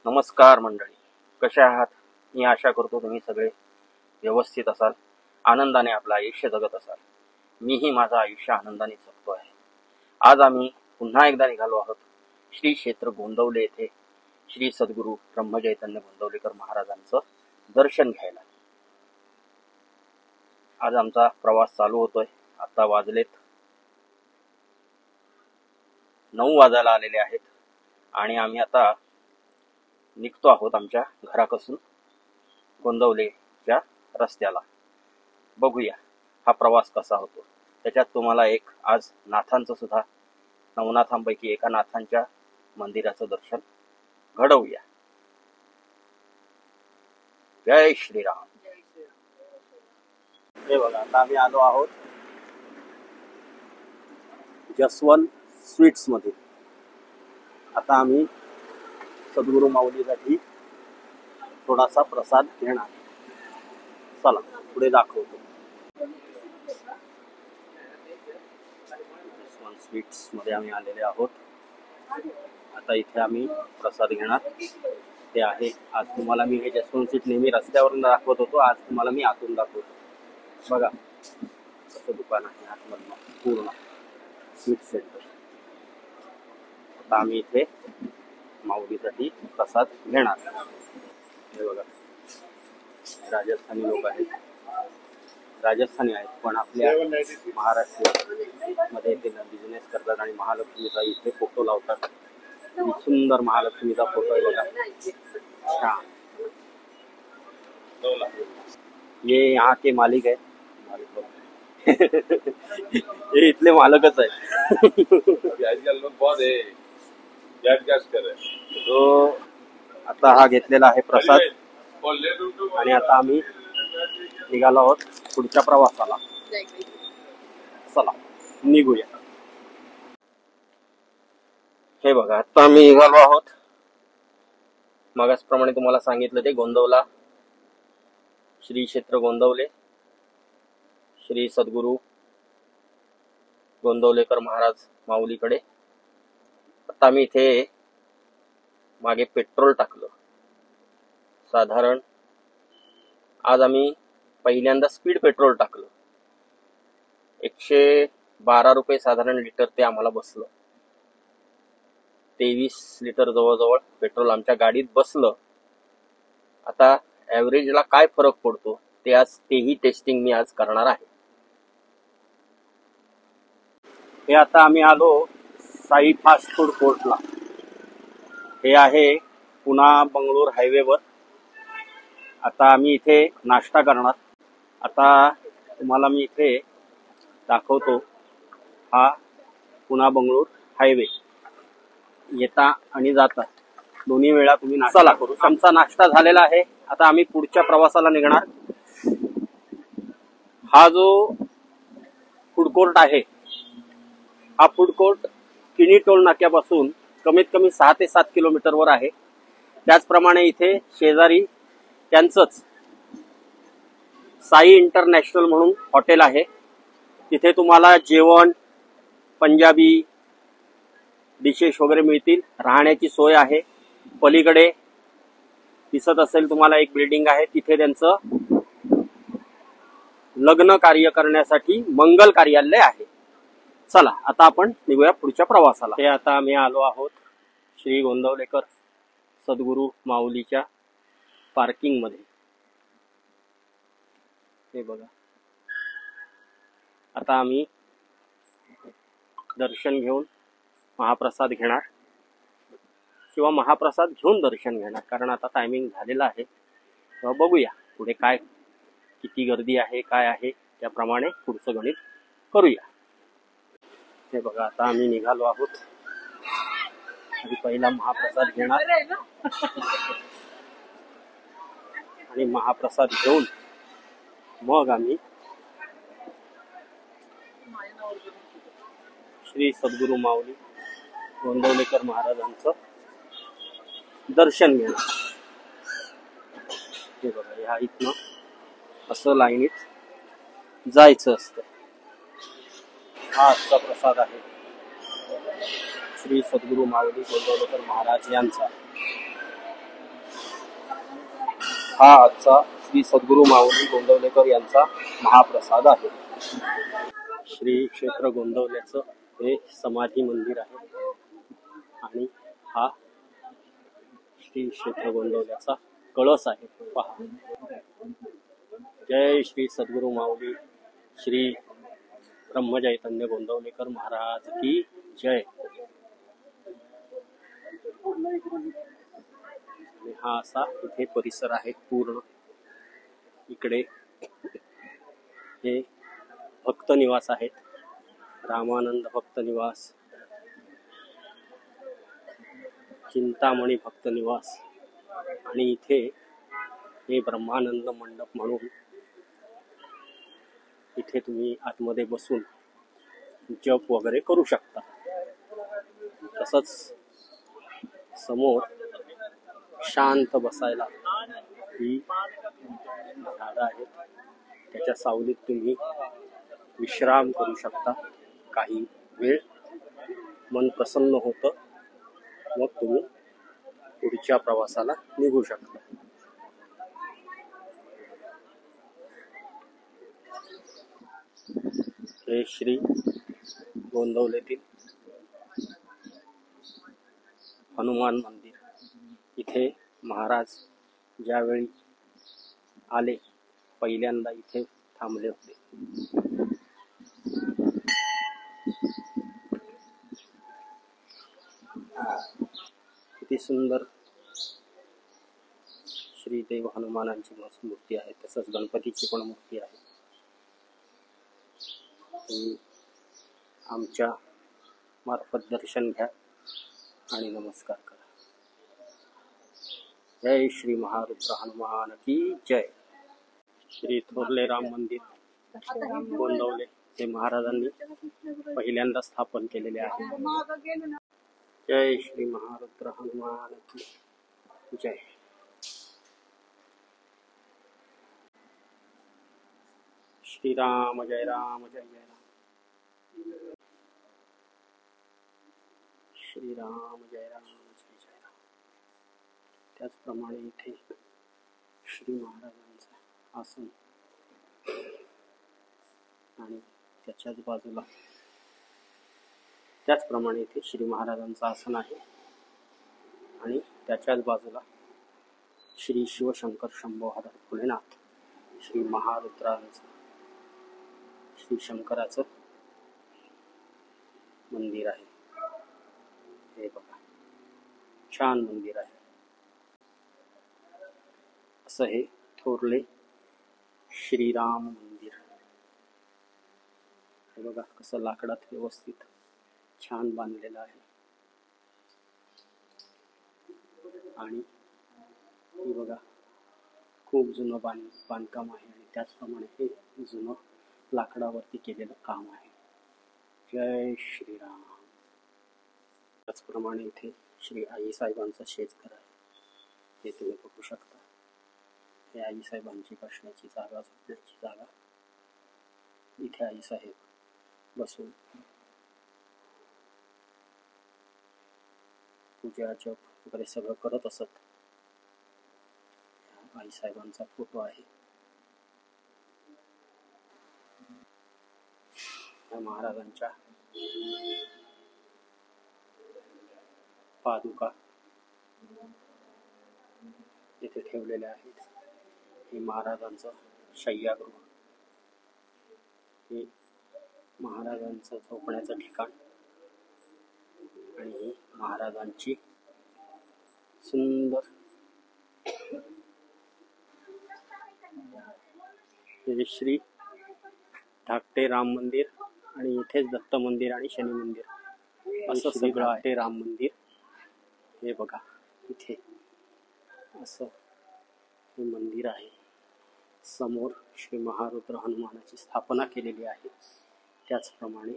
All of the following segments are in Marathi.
नमस्कार मंडळी, कशा आहात? मी आशा करतो तुम्ही सगळे व्यवस्थित असाल, आनंदाने आपलं आयुष्य जगत असाल. मीही माझं आयुष्य आनंदाने जगतो आहे. आज आम्ही पुन्हा एकदा निघालो आहोत श्री क्षेत्र गोंदवले येथे श्री सद्गुरू ब्रह्मचैतन्य गोंदवलेकर महाराजांचं दर्शन घ्यायला. आज आमचा प्रवास चालू होतोय. आता वाजलेत 9 वाजायला आलेले आहेत आणि आम्ही आता निघतो आहोत आमच्या घरापासून गोंदवलेच्या रस्त्याला. बघूया हा प्रवास कसा होतो. त्याच्यात तुम्हाला एक आज नाथांचं सुद्धा, नवनाथांपैकी एका नाथांच्या मंदिराचं दर्शन घडवूया. जय श्रीराम. हे बघा, आता आम्ही आलो आहोत जसवंत स्वीट्स मध्ये. आता आम्ही सद्गुरू माऊलीसाठी थोडासा प्रसाद घेणार. चला पुढे दाखवतो. जसवंत स्वीट्स मध्ये आम्ही आलेले आहोत. आता इथे आम्ही प्रसाद घेणार. ते आहे, आज तुम्हाला मी हे जसवंत स्वीट नेहमी रस्त्यावरून दाखवत होतो, आज तुम्हाला मी आतून दाखवतो. बघा कसं दुकान आहे आतमधनं पूर्ण स्वीट सेंटर. आता आम्ही इथे माऊलीसाठी प्रसाद घेणार. हे बघा, राजस्थानी लोक आहेत, राजस्थानी आहेत, पण आपल्या महाराष्ट्रामध्ये ते बिझनेस करतात आणि महालक्ष्मीचा इथे फोटो लावतात. सुंदर महालक्ष्मीचा फोटो आहे बघा, छान. ये यहाँ के मालिक है. हे इथले मालकच आहे. तो आता हा घेतलेला आहे प्रसाद आणि आता आम्ही निघालो आहोत पुढच्या प्रवासाला. चला निघूया. हे बघा, आता आम्ही निघालो आहोत. मगाचप्रमाणे तुम्हाला सांगितलं ते गोंदवला श्री क्षेत्र गोंदवले श्री सद्गुरू गोंदवलेकर महाराज माऊलीकडे. आता आम्ही इथे मागे पेट्रोल टाकलं. साधारण आज आम्ही पहिल्यांदा स्पीड पेट्रोल टाकलं. 112 रुपये साधारण लिटर ते आम्हाला बसलं. 23 लिटर जवळजवळ पेट्रोल आमच्या गाडीत बसलं. आता ऍव्हरेजला काय फरक पडतो ते आज तेही टेस्टिंग मी आज करणार आहे. हे आता आम्ही आलो साई फास्ट फूड कोर्टला. हे आहे पुणा बंगळूर हायवेवर. आता आम्ही इथे नाश्ता करणार. आता तुम्हाला मी इथे दाखवतो. हा पुणा बंगळूर हायवे. येता आणि जाता दोन्ही वेळा तुम्ही नाश्ता करू. आमचा नाश्ता झालेला आहे. आता आम्ही पुढच्या प्रवासाला निघणार. हा जो फूड कोर्ट आहे, हा फूड कोर्ट किनी टोल नाक्यापासून कमीत कमी 6 ते 7 किलोमीटरवर आहे. त्याचप्रमाणे इथे शेजारी त्यांचंच साई इंटरनॅशनल म्हणून हॉटेल आहे. तिथे तुम्हाला जेवण, पंजाबी डिशेस वगैरे मिळतील. राहण्याची सोय आहे. पलीकडे दिसत असेल तुम्हाला एक बिल्डिंग आहे, तिथे त्यांचं लग्न कार्य करण्यासाठी मंगल कार्यालय आहे. चला आता आपण निघूया पुढच्या प्रवासाला. हे आता आम्ही आलो आहोत श्री गोंदवलेकर सद्गुरू माऊलीच्या पार्किंग मध्ये. हे बघा, आता आम्ही दर्शन घेऊन महाप्रसाद घेणार किंवा महाप्रसाद घेऊन दर्शन घेणार, कारण आता टायमिंग झालेला आहे. तेव्हा बघूया पुढे काय, किती गर्दी आहे, काय आहे, त्याप्रमाणे पुढचं गणित करूया. हे बघा, आता आम्ही निघालो आहोत. आधी पहिला महाप्रसाद घेणार आणि महाप्रसाद घेऊन मग आम्ही श्री सद्गुरू माऊली गोंदवलेकर महाराजांचं दर्शन घेणार. हे बघा, ह्या इथनं असं लाईनीत जायचं असतं. हा आजचा प्रसाद आहे श्री सद्गुरू माऊली गोंदवलेकर महाराज यांचा. हा आजचा श्री सद्गुरू माऊली गोंदवलेकर यांचा महाप्रसाद आहे. श्री क्षेत्र गोंदवल्याचं हे समाधी मंदिर आहे आणि हा श्री क्षेत्र गोंदवल्याचा कळस आहे. पहा. जय श्री सद्गुरू माऊली श्री ब्रह्मचैतन्य गोंदवलेकर महाराज की जय. आणि हा असा इथे परिसर आहे पूर्ण. इकडे हे भक्त निवास आहेत, रामानंद भक्त निवास, चिंतामणी भक्त निवास आणि इथे हे ब्रह्मानंद मंडप म्हणून इथे तुम्ही आतमध्ये बसून जप वगैरे करू शकता. तसंच समोर शांत बसायला ही झाडं आहेत, त्याच्या सावलीत तुम्ही विश्राम करू शकता. काही वेळ मन प्रसन्न होतं, मग तुम्ही पुढच्या प्रवासाला निघू शकता. हे श्री गोंदवलेतील हनुमान मंदिर. इथे महाराज ज्यावेळी आले पहिल्यांदा इथे थांबले होते. किती सुंदर श्री देव हनुमानांची मूर्ती आहे. तसंच गणपतीची पण मूर्ती आहे. आमच्या मार्फत दर्शन घ्या आणि नमस्कार करा. जय श्री महारुद्र हनुमान की जय. श्री थोरले राम मंदिर गोंदवले हे महाराजांनी पहिल्यांदा स्थापन केलेले आहे. जय श्री महारुद्र हनुमान की जय. श्री राम जय राम जय जय राम. श्री राम जय राम जय जय राम. त्याचप्रमाणे इथे श्री महाराजांचं आसन आणि त्याच्याच बाजूला त्याचप्रमाणे इथे श्री महाराजांचं आसन आहे आणि त्याच्याच बाजूला श्री शिवशंकर शंभोहर भोलेनाथ श्री महारुद्रांचं श्री शंकराचं मंदिर आहे. हे बघा, छान मंदिर आहे. असं हे थोरले श्रीराम मंदिर. हे बघा कसं लाकडात व्यवस्थित छान बांधलेलं आहे. आणि हे बघा खूप जुनं बांधकाम आहे आणि त्याचप्रमाणे हे जुनं लाकडावरती केलेलं काम आहे. जय श्रीराम. त्याचप्रमाणे इथे श्री आई साहेबांचं शेजघर आहे. हे तुम्ही बघू शकता. हे आई साहेबांची बसण्याची जागा, झोपण्याची जागा. इथे आई साहेब बसून पूजा जप वगैरे सगळं करत असत. आई साहेबांचा फोटो आहे. महाराजांच्या पादुका इथे ठेवलेल्या आहेत. हे महाराजांचं शय्यागृह, हे महाराजांचं झोपण्याचं ठिकाण आणि ही महाराजांची सुंदर हे श्री धाकटे राम मंदिर आणि इथेच दत्त मंदिर आणि शनी मंदिर असं सगळं आहे. राम मंदिर हे बघा, इथे असं हे मंदिर आहे. समोर श्री महारुद्र हनुमानाची स्थापना केलेली आहे. त्याचप्रमाणे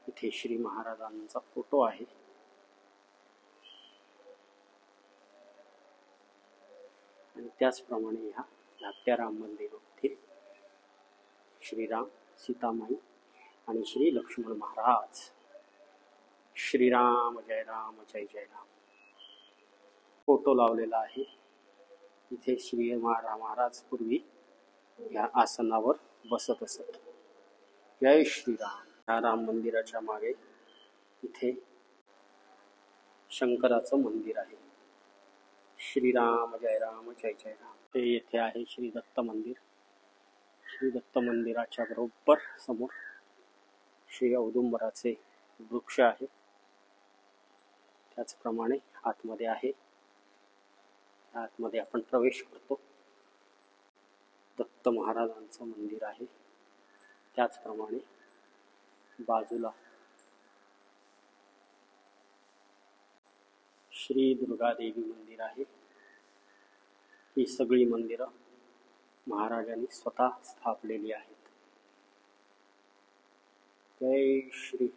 इथे श्री महाराजांचा फोटो आहे. आणि त्याचप्रमाणे ह्या धाकट्या राम मंदिरातील श्रीराम, सीतामाई आणि श्री लक्ष्मण महाराज. श्रीराम जय राम जय जय राम फोटो लावलेला आहे. इथे श्री महाराज पूर्वी या आसनावर बसत असत. जय श्रीराम. या राम मंदिराच्या मागे इथे शंकराचं मंदिर आहे. श्रीराम जय राम जय जय राम. ते येथे आहे श्री दत्त मंदिर. श्री दत्त मंदिराच्या बरोबर समोर श्री औदुंबराचे वृक्ष आहे. त्याचप्रमाणे आतमध्ये आहे. आतमध्ये आपण प्रवेश करतो. दत्त महाराजांचं मंदिर आहे. त्याचप्रमाणे बाजूला श्री दुर्गा देवी मंदिर आहे. ही सगळी मंदिरं महाराजांनी स्वतः स्थापलेली आहेत. जय श्री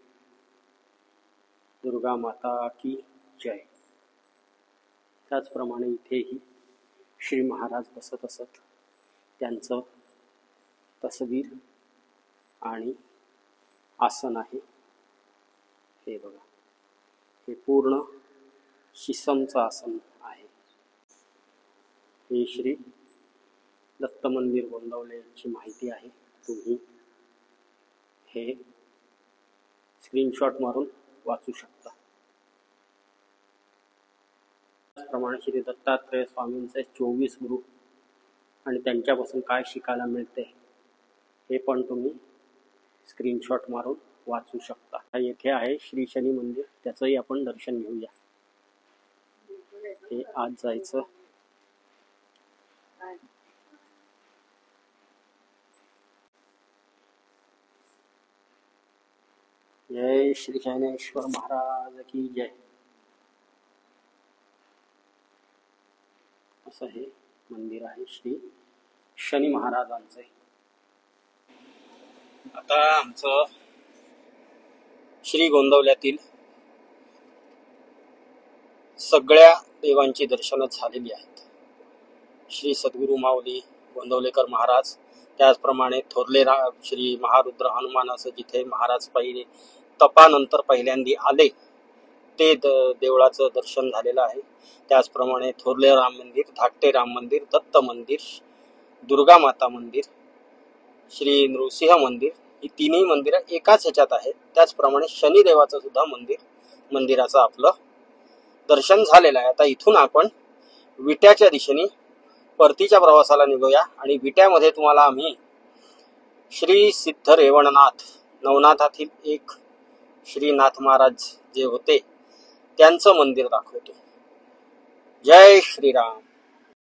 दुर्गा माता की जय. त्याचप्रमाणे इथेही श्री महाराज बसत असत. त्यांचं तसबीर आणि आसन आहे. हे बघा, हे पूर्ण शिसमचं आसन आहे. हे श्री दत्त मंदिर गोंदवलेची माहिती आहे. तुम्ही हे स्क्रीनशॉट मारून वाचू शकता. त्याचप्रमाणे श्री दत्तात्रय स्वामींचे 24 गुरु आणि त्यांच्यापासून काय शिकायला मिळते हे पण तुम्ही स्क्रीनशॉट मारून वाचू शकता. येथे आहे श्री शनी मंदिर. त्याचंही आपण दर्शन घेऊया. हे आज जायचं. जय श्री शनेश्वर महाराज की जय. असं हे मंदिर आहे श्री शनी महाराजांचे. आता आमचं श्री गोंदवल्यातील सगळ्या देवांची दर्शनं झालेली आहेत. श्री सद्गुरु माऊली गोंदवलेकर महाराज, त्याचप्रमाणे थोरले श्री महारुद्र हनुमान असं जिथे महाराज पहिले तपानंतर पहिल्यांदा आले ते देवळाचं दर्शन झालेलं आहे. त्याचप्रमाणे थोरले राम मंदिर, धाकटे राम मंदिर, दत्त मंदिर, दुर्गा माता मंदिर, श्री नृसिंह मंदिर, ही तिन्ही मंदिरं एकाच ह्याच्यात आहेत. त्याचप्रमाणे शनिदेवाचं सुद्धा मंदिराचं आपलं दर्शन झालेलं आहे. आता इथून आपण विट्याच्या दिशेने परतीच्या प्रवासाला निघूया. आणि विट्यामध्ये तुम्हाला आम्ही श्री सिद्ध रेवणनाथ, नवनाथातील एक श्रीनाथ महाराज जे होते त्यांचं मंदिर दाखवतो. जय श्रीराम.